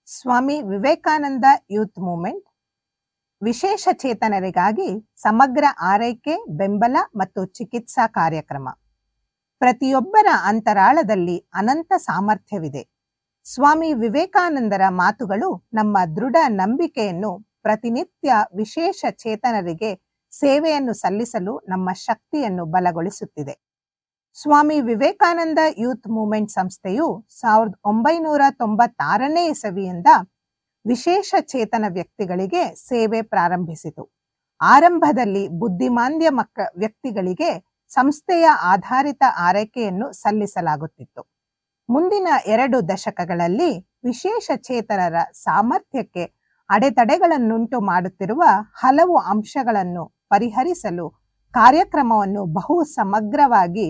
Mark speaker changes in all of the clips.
Speaker 1: Swami Vivekananda youth movement ವಿಶೇಷ ಚೇತನರಿಗಾಗಿ ಸಮಗ್ರ ಆರೈಕೆ, ಬೆಂಬಲ ಮತ್ತು ಚಿಕಿತ್ಸಾ ಕಾರ್ಯಕ್ರಮ. ಪ್ರತಿಯೊಬ್ಬರ ಅಂತರಾಳದಲ್ಲಿ ಅನಂತ ಸಾಮರ್ಥ್ಯವಿದೆ. ಸ್ವಾಮಿ ವಿವೇಕಾನಂದರ ಮಾತುಗಳು ನಮ್ಮ ದೃಢ ನಂಬಿಕೆಯನ್ನು ಪ್ರತಿನಿತ್ಯ ವಿಶೇಷ ಚೇತನರಿಗೆ ಸೇವೆಯನ್ನು ಸಲ್ಲಿಸಲು ನಮ್ಮ ಶಕ್ತಿಯನ್ನು ಬಲಗೊಳಿಸುತ್ತಿದೆ. ಸ್ವಾಮಿ ವಿವೇಕಾನಂದ ಯೂತ್ ಮೂವ್ಮೆಂಟ್ ಸಂಸ್ಥೆಯು 1996ನೇ ಇಸವಿಯಿಂದ ವಿಶೇಷ ಚೇತನ ವ್ಯಕ್ತಿಗಳಿಗೆ ಸೇವೆ ಪ್ರಾರಂಭಿಸಿತು. ಆರಂಭದಲ್ಲಿ ಬುದ್ಧಿಮಾಂದ್ಯ ವ್ಯಕ್ತಿಗಳಿಗೆ ಸಂಸ್ಥೆಯ ಆಧಾರಿತ ಆರೈಕೆಯನ್ನು ಸಲ್ಲಿಸಲಾಗುತ್ತಿತ್ತು. ಮುಂದಿನ 2 ದಶಕಗಳಲ್ಲಿ ವಿಶೇಷ ಚೇತನರ ಸಾಮರ್ಥ್ಯಕ್ಕೆ ಅಡೆತಡೆಗಳನ್ನುಂಟು ಮಾಡುತ್ತಿರುವ ಹಲವು ಅಂಶಗಳನ್ನು ಪರಿಹರಿಸಲು ಕಾರ್ಯಕ್ರಮವನ್ನು ಬಹು ಸಮಗ್ರವಾಗಿ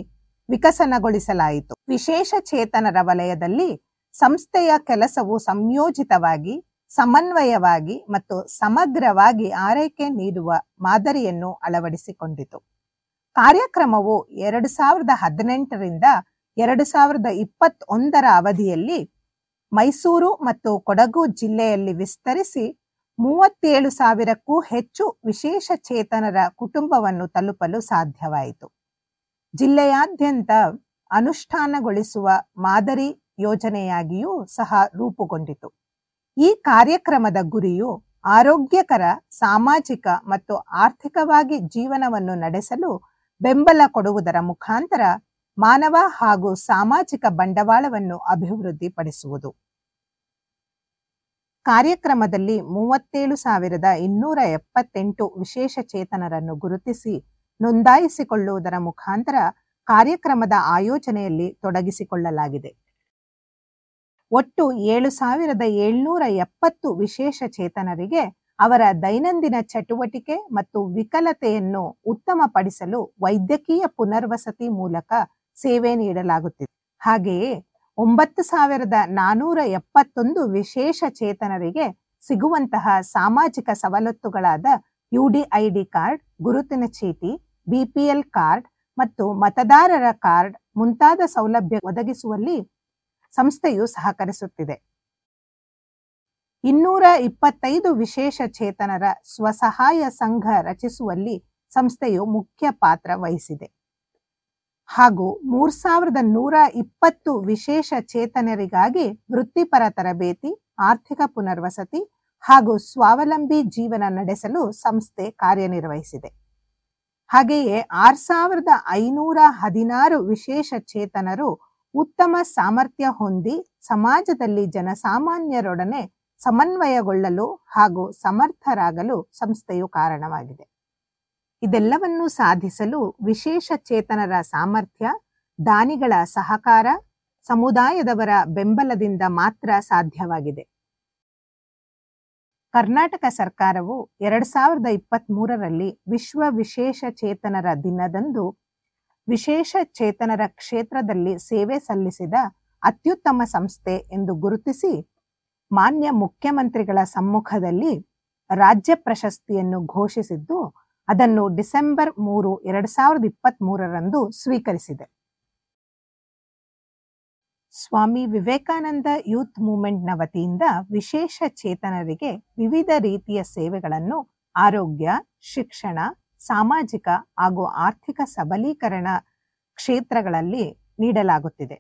Speaker 1: ವಿಕಸನಗೊಳಿಸಲಾಯಿತು. ವಿಶೇಷ ಚೇತನರ ವಲಯದಲ್ಲಿ ಸಂಸ್ಥೆಯ ಕೆಲಸವು ಸಂಯೋಜಿತವಾಗಿ, ಸಮನ್ವಯವಾಗಿ ಮತ್ತು ಸಮಗ್ರವಾಗಿ ಆರೈಕೆ ನೀಡುವ ಮಾದರಿಯನ್ನು ಅಳವಡಿಸಿಕೊಂಡಿತು. ಕಾರ್ಯಕ್ರಮವು 2018ರಿಂದ 2021ರ ಅವಧಿಯಲ್ಲಿ ಮೈಸೂರು ಮತ್ತು ಕೊಡಗು ಜಿಲ್ಲೆಯಲ್ಲಿ ವಿಸ್ತರಿಸಿ 37,000ಕ್ಕೂ ಹೆಚ್ಚು ವಿಶೇಷ ಚೇತನರ ಕುಟುಂಬವನ್ನು ತಲುಪಲು ಸಾಧ್ಯವಾಯಿತು. ಜಿಲ್ಲೆಯಾದ್ಯಂತ ಅನುಷ್ಠಾನಗೊಳಿಸುವ ಮಾದರಿ ಯೋಜನೆಯಾಗಿಯೂ ಸಹ ರೂಪುಗೊಂಡಿತು. ಈ ಕಾರ್ಯಕ್ರಮದ ಗುರಿಯು ಆರೋಗ್ಯಕರ ಸಾಮಾಜಿಕ ಮತ್ತು ಆರ್ಥಿಕವಾಗಿ ಜೀವನವನ್ನು ನಡೆಸಲು ಬೆಂಬಲ ಕೊಡುವುದರ ಮುಖಾಂತರ ಮಾನವ ಹಾಗೂ ಸಾಮಾಜಿಕ ಬಂಡವಾಳವನ್ನು ಅಭಿವೃದ್ಧಿಪಡಿಸುವುದು. ಕಾರ್ಯಕ್ರಮದಲ್ಲಿ 37,278 ವಿಶೇಷ ಚೇತನರನ್ನು ಗುರುತಿಸಿ ನೋಂದಾಯಿಸಿಕೊಳ್ಳುವುದರ ಮುಖಾಂತರ ಕಾರ್ಯಕ್ರಮದ ಆಯೋಜನೆಯಲ್ಲಿ ತೊಡಗಿಸಿಕೊಳ್ಳಲಾಗಿದೆ. ಒಟ್ಟು 7,770 ವಿಶೇಷ ಚೇತನರಿಗೆ ಅವರ ದೈನಂದಿನ ಚಟುವಟಿಕೆ ಮತ್ತು ವಿಕಲತೆಯನ್ನು ಉತ್ತಮಪಡಿಸಲು ವೈದ್ಯಕೀಯ ಪುನರ್ವಸತಿ ಮೂಲಕ ಸೇವೆ ನೀಡಲಾಗುತ್ತಿದೆ. ಹಾಗೆಯೇ 9,471 ವಿಶೇಷ ಚೇತನರಿಗೆ ಸಿಗುವಂತಹ ಸಾಮಾಜಿಕ ಸವಲತ್ತುಗಳಾದ ಯುಡಿಐಡಿ ಕಾರ್ಡ್, ಗುರುತಿನ ಚೀಟಿ, ಬಿಪಿಎಲ್ ಕಾರ್ಡ್ ಮತ್ತು ಮತದಾರರ ಕಾರ್ಡ್ ಮುಂತಾದ ಸೌಲಭ್ಯ ಒದಗಿಸುವಲ್ಲಿ ಸಂಸ್ಥೆಯು ಸಹಕರಿಸುತ್ತಿದೆ. 225 ವಿಶೇಷ ಚೇತನರ ಸ್ವಸಹಾಯ ಸಂಘ ರಚಿಸುವಲ್ಲಿ ಸಂಸ್ಥೆಯು ಮುಖ್ಯ ಪಾತ್ರ ವಹಿಸಿದೆ. ಹಾಗೂ 3,120 ವಿಶೇಷ ಚೇತನರಿಗಾಗಿ ವೃತ್ತಿಪರ ತರಬೇತಿ, ಆರ್ಥಿಕ ಪುನರ್ವಸತಿ ಹಾಗೂ ಸ್ವಾವಲಂಬಿ ಜೀವನ ನಡೆಸಲು ಸಂಸ್ಥೆ ಕಾರ್ಯನಿರ್ವಹಿಸಿದೆ. ಹಾಗೆಯೇ 6,516 ವಿಶೇಷ ಚೇತನರು ಉತ್ತಮ ಸಾಮರ್ಥ್ಯ ಹೊಂದಿ ಸಮಾಜದಲ್ಲಿ ಜನಸಾಮಾನ್ಯರೊಡನೆ ಸಮನ್ವಯಗೊಳ್ಳಲು ಹಾಗೂ ಸಮರ್ಥರಾಗಲು ಸಂಸ್ಥೆಯು ಕಾರಣವಾಗಿದೆ. ಇದೆಲ್ಲವನ್ನೂ ಸಾಧಿಸಲು ವಿಶೇಷ ಚೇತನರ ಸಾಮರ್ಥ್ಯ, ದಾನಿಗಳ ಸಹಕಾರ, ಸಮುದಾಯದವರ ಬೆಂಬಲದಿಂದ ಮಾತ್ರ ಸಾಧ್ಯವಾಗಿದೆ. ಕರ್ನಾಟಕ ಸರ್ಕಾರವು 2023ರಲ್ಲಿ ವಿಶ್ವ ವಿಶೇಷ ಚೇತನರ ದಿನದಂದು ವಿಶೇಷ ಚೇತನರ ಕ್ಷೇತ್ರದಲ್ಲಿ ಸೇವೆ ಸಲ್ಲಿಸಿದ ಅತ್ಯುತ್ತಮ ಸಂಸ್ಥೆ ಎಂದು ಗುರುತಿಸಿ ಮಾನ್ಯ ಮುಖ್ಯಮಂತ್ರಿಗಳ ಸಮ್ಮುಖದಲ್ಲಿ ರಾಜ್ಯ ಪ್ರಶಸ್ತಿಯನ್ನು ಘೋಷಿಸಿದ್ದು, ಅದನ್ನು ಡಿಸೆಂಬರ್ 3, 2023ರಂದು ಸ್ವೀಕರಿಸಿದೆ. ಸ್ವಾಮಿ ವಿವೇಕಾನಂದ ಯೂತ್ ಮೂವ್ಮೆಂಟ್ನ ವತಿಯಿಂದ ವಿಶೇಷ ಚೇತನರಿಗೆ ವಿವಿಧ ರೀತಿಯ ಸೇವೆಗಳನ್ನು ಆರೋಗ್ಯ, ಶಿಕ್ಷಣ, ಸಾಮಾಜಿಕ ಹಾಗೂ ಆರ್ಥಿಕ ಸಬಲೀಕರಣ ಕ್ಷೇತ್ರಗಳಲ್ಲಿ ನೀಡಲಾಗುತ್ತಿದೆ.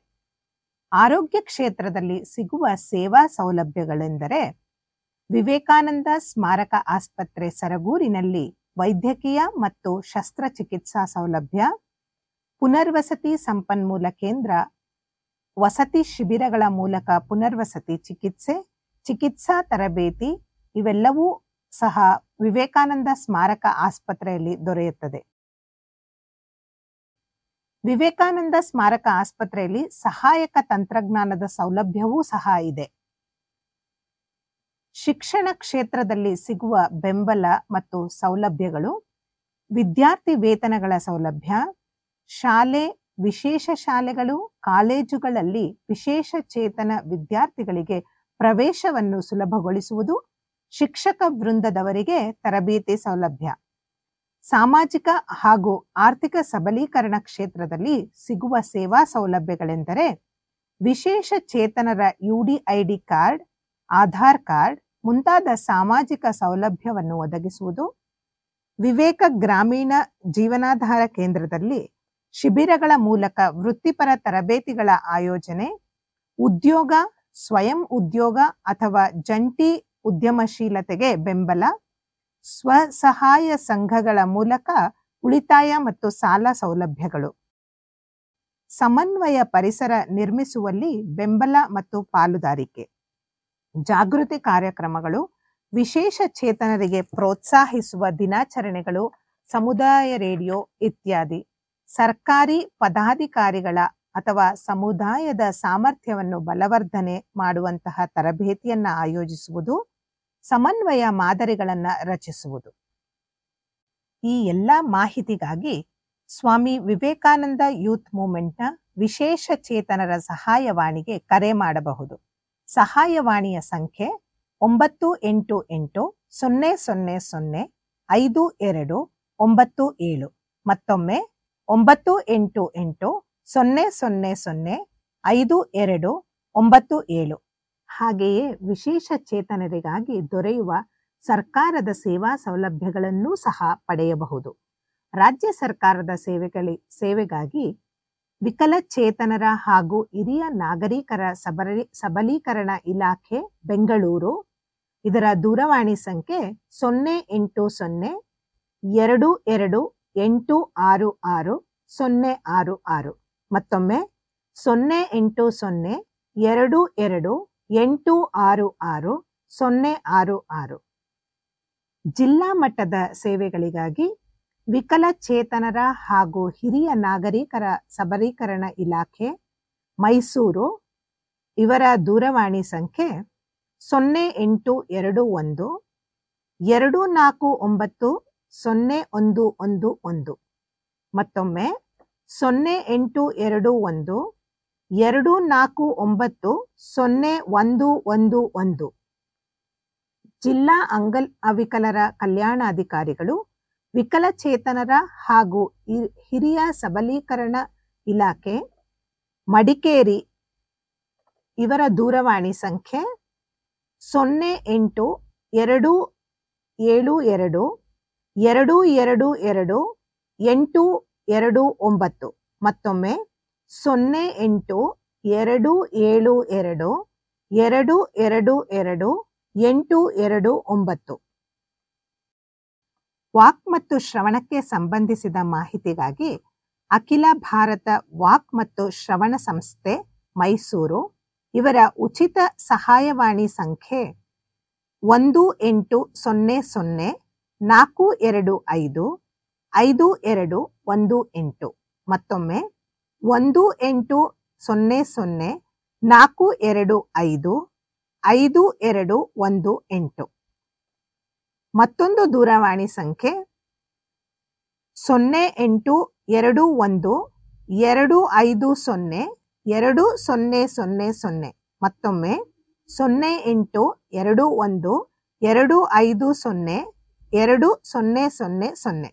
Speaker 1: ಆರೋಗ್ಯ ಕ್ಷೇತ್ರದಲ್ಲಿ ಸಿಗುವ ಸೇವಾ ಸೌಲಭ್ಯಗಳೆಂದರೆ ವಿವೇಕಾನಂದ ಸ್ಮಾರಕ ಆಸ್ಪತ್ರೆ ಸರಗೂರಿನಲ್ಲಿ ವೈದ್ಯಕೀಯ ಮತ್ತು ಶಸ್ತ್ರಚಿಕಿತ್ಸಾ ಸೌಲಭ್ಯ, ಪುನರ್ವಸತಿ ಸಂಪನ್ಮೂಲ ಕೇಂದ್ರ, ವಸತಿ ಶಿಬಿರಗಳ ಮೂಲಕ ಪುನರ್ವಸತಿ ಚಿಕಿತ್ಸೆ, ಚಿಕಿತ್ಸಾ ತರಬೇತಿ ಇವೆಲ್ಲವೂ ಸಹ ವಿವೇಕಾನಂದ ಸ್ಮಾರಕ ಆಸ್ಪತ್ರೆಯಲ್ಲಿ ದೊರೆಯುತ್ತದೆ. ವಿವೇಕಾನಂದ ಸ್ಮಾರಕ ಆಸ್ಪತ್ರೆಯಲ್ಲಿ ಸಹಾಯಕ ತಂತ್ರಜ್ಞಾನದ ಸೌಲಭ್ಯವೂ ಸಹ ಇದೆ. ಶಿಕ್ಷಣ ಕ್ಷೇತ್ರದಲ್ಲಿ ಸಿಗುವ ಬೆಂಬಲ ಮತ್ತು ಸೌಲಭ್ಯಗಳು: ವಿದ್ಯಾರ್ಥಿ ವೇತನಗಳ ಸೌಲಭ್ಯ, ಶಾಲೆ, ವಿಶೇಷ ಶಾಲೆಗಳು, ಕಾಲೇಜುಗಳಲ್ಲಿ ವಿಶೇಷ ಚೇತನ ವಿದ್ಯಾರ್ಥಿಗಳಿಗೆ ಪ್ರವೇಶವನ್ನು ಸುಲಭಗೊಳಿಸುವುದು, ಶಿಕ್ಷಕ ವೃಂದದವರಿಗೆ ತರಬೇತಿ ಸೌಲಭ್ಯ. ಸಾಮಾಜಿಕ ಹಾಗೂ ಆರ್ಥಿಕ ಸಬಲೀಕರಣ ಕ್ಷೇತ್ರದಲ್ಲಿ ಸಿಗುವ ಸೇವಾ ಸೌಲಭ್ಯಗಳೆಂದರೆ ವಿಶೇಷ ಚೇತನರ ಯುಡಿಐಡಿ ಕಾರ್ಡ್, ಆಧಾರ್ ಕಾರ್ಡ್ ಮುಂತಾದ ಸಾಮಾಜಿಕ ಸೌಲಭ್ಯವನ್ನು ಒದಗಿಸುವುದು, ವಿವೇಕ ಗ್ರಾಮೀಣ ಜೀವನಾಧಾರ ಕೇಂದ್ರದಲ್ಲಿ ಶಿಬಿರಗಳ ಮೂಲಕ ವೃತ್ತಿಪರ ತರಬೇತಿಗಳ ಆಯೋಜನೆ, ಉದ್ಯೋಗ, ಸ್ವಯಂ ಉದ್ಯೋಗ ಅಥವಾ ಜಂಟಿ ಉದ್ಯಮಶೀಲತೆಗೆ ಬೆಂಬಲ, ಸ್ವಸಹಾಯ ಸಂಘಗಳ ಮೂಲಕ ಉಳಿತಾಯ ಮತ್ತು ಸಾಲ ಸೌಲಭ್ಯಗಳು, ಸಮನ್ವಯ ಪರಿಸರ ನಿರ್ಮಿಸುವಲ್ಲಿ ಬೆಂಬಲ ಮತ್ತು ಪಾಲುದಾರಿಕೆ, ಜಾಗೃತಿ ಕಾರ್ಯಕ್ರಮಗಳು, ವಿಶೇಷ ಚೇತನರಿಗೆ ಪ್ರೋತ್ಸಾಹಿಸುವ ದಿನಾಚರಣೆಗಳು, ಸಮುದಾಯ ರೇಡಿಯೋ ಇತ್ಯಾದಿ, ಸರ್ಕಾರಿ ಪದಾಧಿಕಾರಿಗಳ ಅಥವಾ ಸಮುದಾಯದ ಸಾಮರ್ಥ್ಯವನ್ನು ಬಲವರ್ಧನೆ ಮಾಡುವಂತಹ ತರಬೇತಿಯನ್ನ ಆಯೋಜಿಸುವುದು, ಸಮನ್ವಯ ಮಾದರಿಗಳನ್ನು ರಚಿಸುವುದು. ಈ ಎಲ್ಲ ಮಾಹಿತಿಗಾಗಿ ಸ್ವಾಮಿ ವಿವೇಕಾನಂದ ಯೂತ್ ಮೂವ್ಮೆಂಟ್ನ ವಿಶೇಷ ಚೇತನರ ಸಹಾಯವಾಣಿಗೆ ಕರೆ ಮಾಡಬಹುದು. ಸಹಾಯವಾಣಿಯ ಸಂಖ್ಯೆ 988-000-5297. ಮತ್ತೊಮ್ಮೆ 988-000-5297. ಹಾಗೆಯೇ ವಿಶೇಷ ಚೇತನರಿಗಾಗಿ ದೊರೆಯುವ ಸರ್ಕಾರದ ಸೇವಾ ಸೌಲಭ್ಯಗಳನ್ನೂ ಸಹ ಪಡೆಯಬಹುದು. ರಾಜ್ಯ ಸರ್ಕಾರದ ಸೇವೆಗಾಗಿ ವಿಕಲಚೇತನರ ಹಾಗೂ ಹಿರಿಯ ನಾಗರಿಕರ ಸಬಲೀಕರಣ ಇಲಾಖೆ ಬೆಂಗಳೂರು, ಇದರ ದೂರವಾಣಿ ಸಂಖ್ಯೆ 08022866066. ಮತ್ತೊಮ್ಮೆ 08022866066. ಜಿಲ್ಲಾ ಮಟ್ಟದ ಸೇವೆಗಳಿಗಾಗಿ ವಿಕಲಚೇತನರ ಹಾಗೂ ಹಿರಿಯ ನಾಗರಿಕರ ಸಬಲೀಕರಣ ಇಲಾಖೆ ಮೈಸೂರು, ಇವರ ದೂರವಾಣಿ ಸಂಖ್ಯೆ 0821-249-0111. ಮತ್ತೊಮ್ಮೆ 0821-249-0111. ಜಿಲ್ಲಾ ಅಂಗವಿಕಲರ ಕಲ್ಯಾಣಾಧಿಕಾರಿಗಳು, ವಿಕಲಚೇತನರ ಹಾಗೂ ಹಿರಿಯ ಸಬಲೀಕರಣ ಇಲಾಖೆ ಮಡಿಕೇರಿ, ಇವರ ದೂರವಾಣಿ ಸಂಖ್ಯೆ 0822222829. ಮತ್ತೊಮ್ಮೆ 0822222829. ವಾಕ್ ಮತ್ತು ಶ್ರವಣಕ್ಕೆ ಸಂಬಂಧಿಸಿದ ಮಾಹಿತಿಗಾಗಿ ಅಖಿಲ ಭಾರತ ವಾಕ್ ಮತ್ತು ಶ್ರವಣ ಸಂಸ್ಥೆ ಮೈಸೂರು, ಇವರ ಉಚಿತ ಸಹಾಯವಾಣಿ ಸಂಖ್ಯೆ 1800-425-5218. ಮತ್ತೊಮ್ಮೆ 1800-425-5218. ಮತ್ತೊಂದು ದೂರವಾಣಿ ಸಂಖ್ಯೆ 0821-250-2000. ಮತ್ತೊಮ್ಮೆ 0821-250-2000.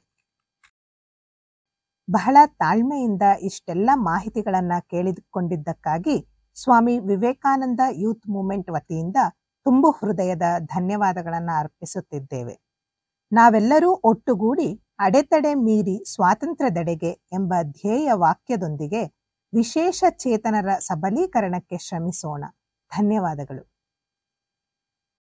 Speaker 1: ಬಹಳ ತಾಳ್ಮೆಯಿಂದ ಇಷ್ಟೆಲ್ಲ ಮಾಹಿತಿಗಳನ್ನ ಕೇಳಿಕೊಂಡಿದ್ದಕ್ಕಾಗಿ ಸ್ವಾಮಿ ವಿವೇಕಾನಂದ ಯೂತ್ ಮೂವ್ಮೆಂಟ್ ವತಿಯಿಂದ ತುಂಬು ಹೃದಯದ ಧನ್ಯವಾದಗಳನ್ನು ಅರ್ಪಿಸುತ್ತಿದ್ದೇವೆ. ನಾವೆಲ್ಲರೂ ಒಟ್ಟುಗೂಡಿ ಅಡೆತಡೆ ಮೀರಿ ಸ್ವಾತಂತ್ರ್ಯದೆಡೆಗೆ ಎಂಬ ಧ್ಯೇಯ ವಾಕ್ಯದೊಂದಿಗೆ ವಿಶೇಷ ಚೇತನರ ಸಬಲೀಕರಣಕ್ಕೆ ಶ್ರಮಿಸೋಣ. ಧನ್ಯವಾದಗಳು.